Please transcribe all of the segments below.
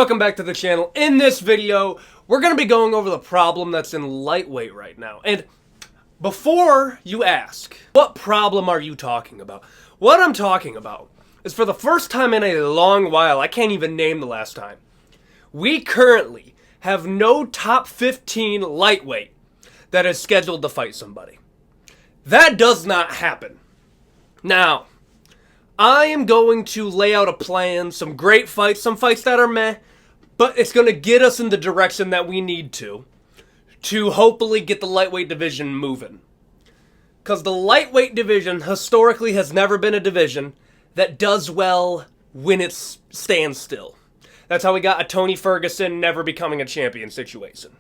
Welcome back to the channel. In this video, we're going to be going over the problem that's in lightweight right now. And before you ask, what problem are you talking about? What I'm talking about is for the first time in a long while, I can't even name the last time, we currently have no top 15 lightweight that is scheduled to fight somebody. That does not happen. Now, I am going to lay out a plan, some great fights, some fights that are meh, but it's going to get us in the direction that we need to hopefully get the lightweight division moving. Because the lightweight division historically has never been a division that does well when it stands still. That's how we got a Tony Ferguson never becoming a champion situation.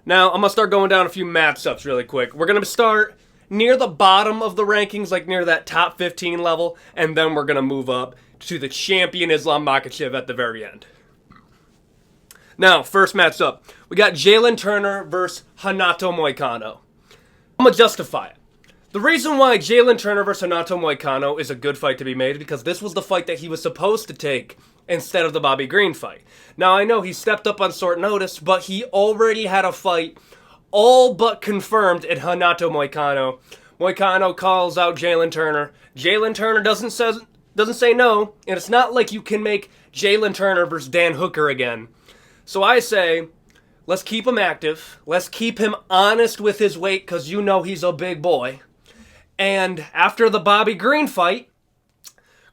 Now, I'm going to start going down a few matchups really quick. We're going to start near the bottom of the rankings, like near that top 15 level, and then we're going to move up to the champion Islam Makhachev at the very end. Now, first matchup, we got Jaylen Turner versus Renato Moicano. I'm going to justify it. The reason why Jaylen Turner versus Renato Moicano is a good fight to be made is because this was the fight that he was supposed to take instead of the Bobby Green fight. Now, I know he stepped up on short notice, but he already had a fight all but confirmed in Renato Moicano. Moicano calls out Jaylen Turner. Jaylen Turner doesn't say no, and it's not like you can make Jaylen Turner versus Dan Hooker again. So I say, let's keep him active. Let's keep him honest with his weight, because you know he's a big boy. And after the Bobby Green fight,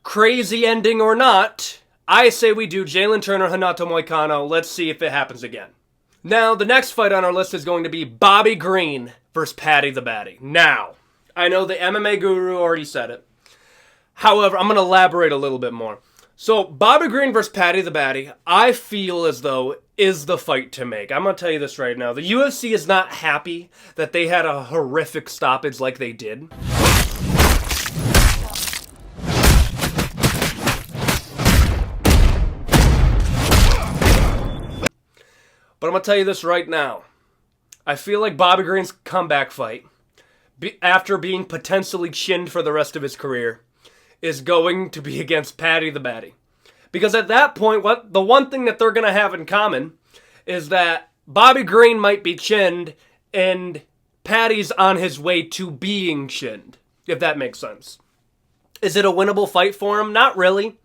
crazy ending or not, I say we do Jaylen Turner, Renato Moicano. Let's see if it happens again. Now, the next fight on our list is going to be Bobby Green versus Paddy the Baddy. Now, I know the MMA guru already said it. However, I'm going to elaborate a little bit more. So, Bobby Green versus Paddy the Baddy, I feel as though is the fight to make. I'm going to tell you this right now. The UFC is not happy that they had a horrific stoppage like they did. But I'm going to tell you this right now. I feel like Bobby Green's comeback fight, after being potentially chinned for the rest of his career, is going to be against Paddy the Baddy. Because at that point, the one thing that they're going to have in common is that Bobby Green might be chinned and Paddy's on his way to being chinned, if that makes sense. Is it a winnable fight for him? Not really.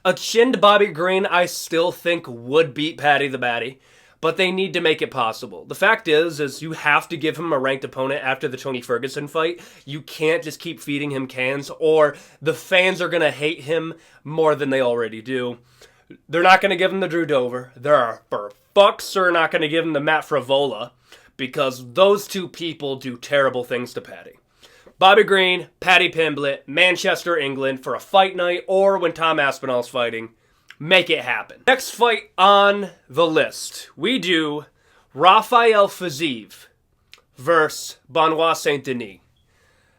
A chinned Bobby Green, I still think, would beat Paddy the Baddy. But they need to make it possible. The fact is you have to give him a ranked opponent after the Tony Ferguson fight. You can't just keep feeding him cans, or the fans are going to hate him more than they already do. They're not going to give him the Drew Dover. They're for fucks are not going to give him the Matt Frivola, because those two people do terrible things to Paddy. Bobby Green, Paddy Pimblett, Manchester, England, for a fight night, or when Tom Aspinall's fighting. Make it happen. Next fight on the list, we do Rafael Fiziev versus Benoit Saint-Denis.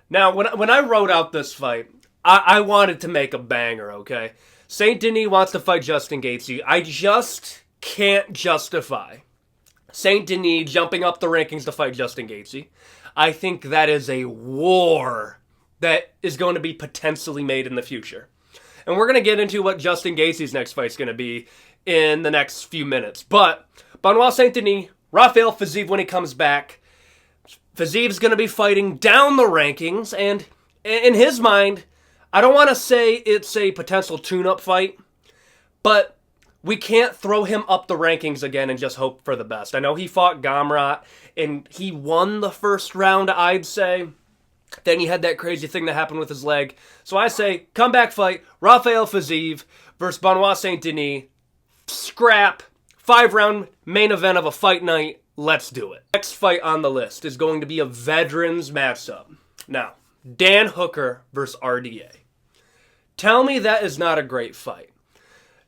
Now, when I wrote out this fight, I wanted to make a banger, okay? Saint-Denis wants to fight Justin Gaethje. I just can't justify Saint-Denis jumping up the rankings to fight Justin Gaethje. I think that is a war that is going to be potentially made in the future. And we're going to get into what Justin Gaethje's next fight's going to be in the next few minutes. But Benoit Saint-Denis, Rafael Fiziev when he comes back. Fiziev's going to be fighting down the rankings. And in his mind, I don't want to say it's a potential tune-up fight. But we can't throw him up the rankings again and just hope for the best. I know he fought Gamrot and he won the first round, I'd say. Then he had that crazy thing that happened with his leg. So I say, comeback fight, Rafael Fiziev versus Benoit Saint-Denis. Scrap, 5-round main event of a fight night. Let's do it. Next fight on the list is going to be a veterans matchup. Now, Dan Hooker versus RDA. Tell me that is not a great fight.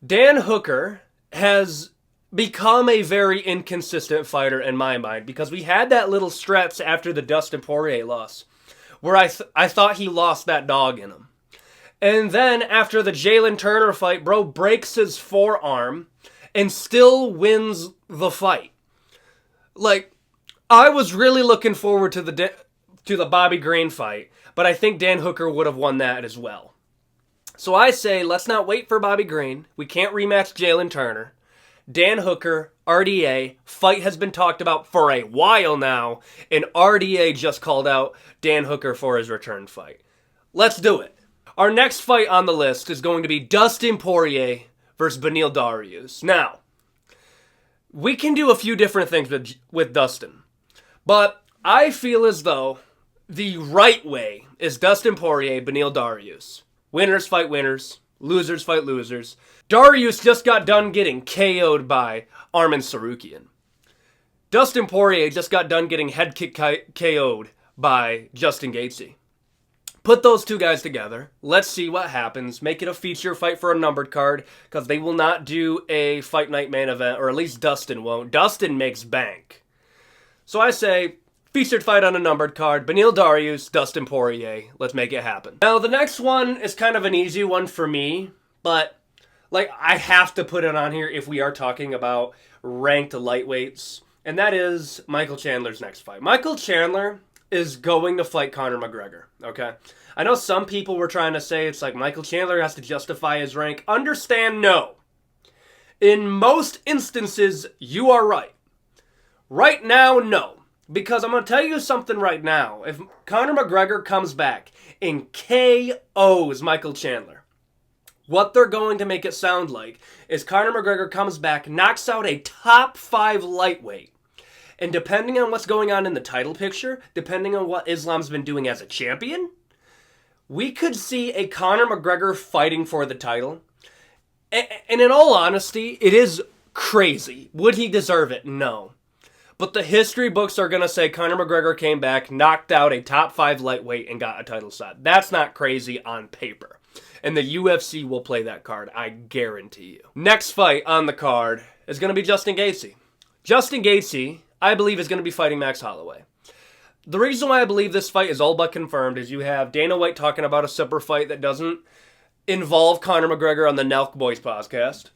Dan Hooker has become a very inconsistent fighter in my mind, because we had that little stretch after the Dustin Poirier loss where I thought he lost that dog in him. And then after the Jaylen Turner fight, bro breaks his forearm and still wins the fight. Like, I was really looking forward to the Bobby Green fight, but I think Dan Hooker would have won that as well. So I say, let's not wait for Bobby Green. We can't rematch Jaylen Turner. Dan Hooker, RDA. Fight has been talked about for a while now, and RDA just called out Dan Hooker for his return fight. Let's do it. Our next fight on the list is going to be Dustin Poirier versus Beneil Dariush. Now, we can do a few different things with Dustin, but I feel as though the right way is Dustin Poirier, Beneil Dariush. Winners fight winners, losers fight losers. Dariush just got done getting KO'd by Arman Tsarukyan. Dustin Poirier just got done getting head kick KO'd by Justin Gaethje. Put those two guys together. Let's see what happens. Make it a feature fight for a numbered card, because they will not do a fight night main event, or at least Dustin won't. Dustin makes bank. So I say, featured fight on a numbered card, Beneil Dariush, Dustin Poirier. Let's make it happen. Now, the next one is kind of an easy one for me, but I have to put it on here if we are talking about ranked lightweights, and that is Michael Chandler's next fight. Michael Chandler is going to fight Conor McGregor, okay? I know some people were trying to say it's like Michael Chandler has to justify his rank. Understand, no. In most instances, you are right. Right now, no. Because I'm going to tell you something right now. If Conor McGregor comes back and KOs Michael Chandler, what they're going to make it sound like is Conor McGregor comes back, knocks out a top 5 lightweight, and depending on what's going on in the title picture, depending on what Islam's been doing as a champion, we could see a Conor McGregor fighting for the title. And in all honesty, it is crazy. Would he deserve it? No. But the history books are going to say Conor McGregor came back, knocked out a top 5 lightweight, and got a title shot. That's not crazy on paper. And the UFC will play that card, I guarantee you. Next fight on the card is going to be Justin Gaethje. Justin Gaethje, I believe, is going to be fighting Max Holloway. The reason why I believe this fight is all but confirmed is you have Dana White talking about a super fight that doesn't involve Conor McGregor on the Nelk Boys podcast.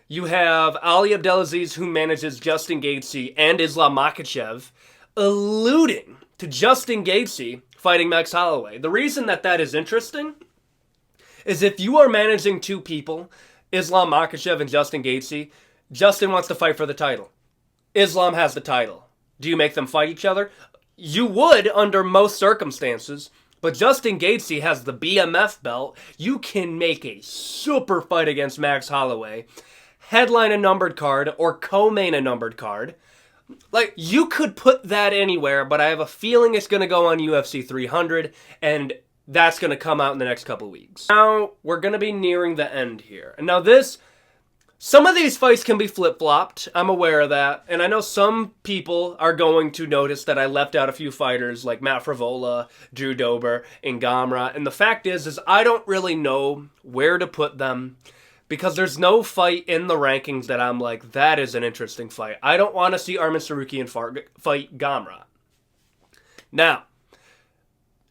You have Ali Abdelaziz, who manages Justin Gaethje, and Islam Makhachev alluding to Justin Gaethje fighting Max Holloway. The reason that is interesting is if you are managing two people, Islam Makhachev and Justin Gaethje, Justin wants to fight for the title. Islam has the title. Do you make them fight each other? You would under most circumstances, but Justin Gaethje has the BMF belt. You can make a super fight against Max Holloway, headline a numbered card, or co-main a numbered card. You could put that anywhere, but I have a feeling it's going to go on UFC 300, and that's going to come out in the next couple weeks. Now, we're going to be nearing the end here. And now some of these fights can be flip-flopped. I'm aware of that. And I know some people are going to notice that I left out a few fighters like Matt Frivola, Drew Dober, and Gamrot. And the fact is I don't really know where to put them because there's no fight in the rankings that I'm like, that is an interesting fight. I don't want to see Arman Tsarukyan fight Gamrot. Now,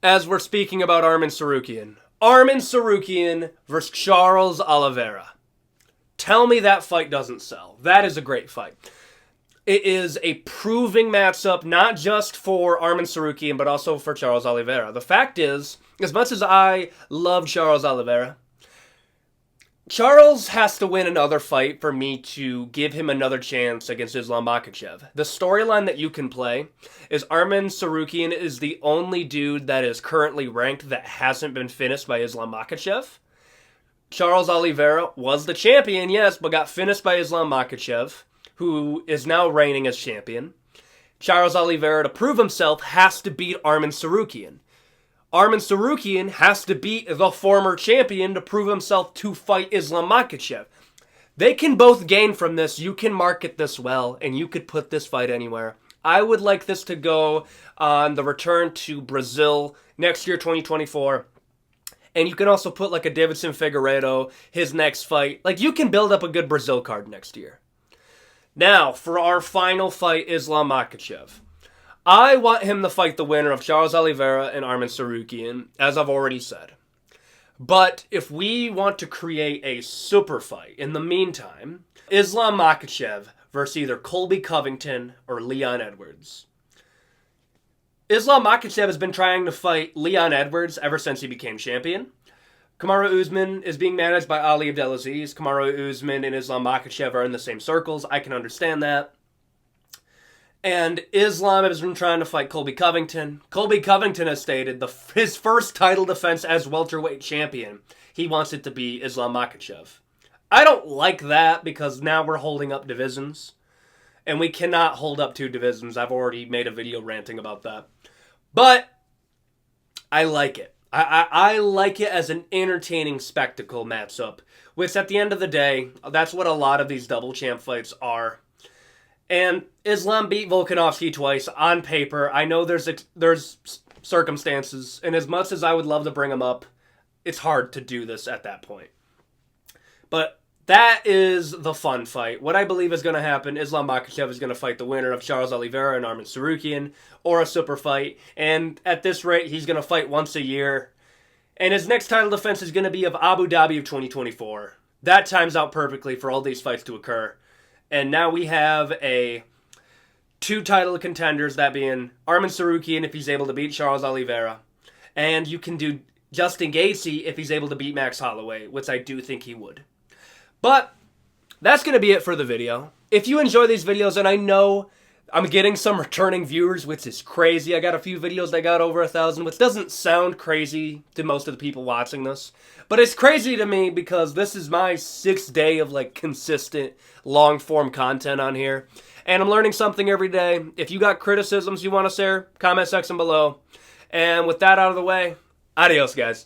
as we're speaking about Arman Tsarukyan versus Charles Oliveira. Tell me that fight doesn't sell. That is a great fight. It is a proving matchup, not just for Arman Tsarukyan, but also for Charles Oliveira. The fact is, as much as I love Charles Oliveira, Charles has to win another fight for me to give him another chance against Islam Makhachev. The storyline that you can play is Arman Tsarukyan is the only dude that is currently ranked that hasn't been finished by Islam Makhachev. Charles Oliveira was the champion, yes, but got finished by Islam Makhachev, who is now reigning as champion. Charles Oliveira, to prove himself, has to beat Arman Tsarukyan. Arman Tsarukyan has to beat the former champion to prove himself to fight Islam Makhachev. They can both gain from this. You can market this well, and you could put this fight anywhere. I would like this to go on the return to Brazil next year, 2024. And you can also put a Davidson Figueiredo, his next fight. You can build up a good Brazil card next year. Now, for our final fight, Islam Makhachev. I want him to fight the winner of Charles Oliveira and Arman Tsarukyan, as I've already said. But if we want to create a super fight, in the meantime, Islam Makhachev versus either Colby Covington or Leon Edwards. Islam Makhachev has been trying to fight Leon Edwards ever since he became champion. Kamaru Usman is being managed by Ali Abdelaziz. Kamaru Usman and Islam Makhachev are in the same circles. I can understand that. And Islam has been trying to fight Colby Covington. Colby Covington has stated his first title defense as welterweight champion, he wants it to be Islam Makhachev. I don't like that because now we're holding up divisions. And we cannot hold up 2 divisions. I've already made a video ranting about that. But I like it. I like it as an entertaining spectacle matchup. Which at the end of the day, that's what a lot of these double champ fights are. And Islam beat Volkanovski twice on paper. I know there's circumstances. And as much as I would love to bring him up, it's hard to do this at that point. But that is the fun fight. What I believe is going to happen, Islam Makhachev is going to fight the winner of Charles Oliveira and Arman Tsarukyan, or a super fight. And at this rate, he's going to fight once a year. And his next title defense is going to be of Abu Dhabi of 2024. That times out perfectly for all these fights to occur. And now we have 2 title contenders, that being Arman Tsarukyan if he's able to beat Charles Oliveira. And you can do Justin Gaethje if he's able to beat Max Holloway, which I do think he would. But that's going to be it for the video. If you enjoy these videos, and I know I'm getting some returning viewers, which is crazy. I got a few videos that got over 1,000, which doesn't sound crazy to most of the people watching this. But it's crazy to me because this is my 6th day of consistent long-form content on here. And I'm learning something every day. If you got criticisms you want to share, comment section below. And with that out of the way, adios, guys.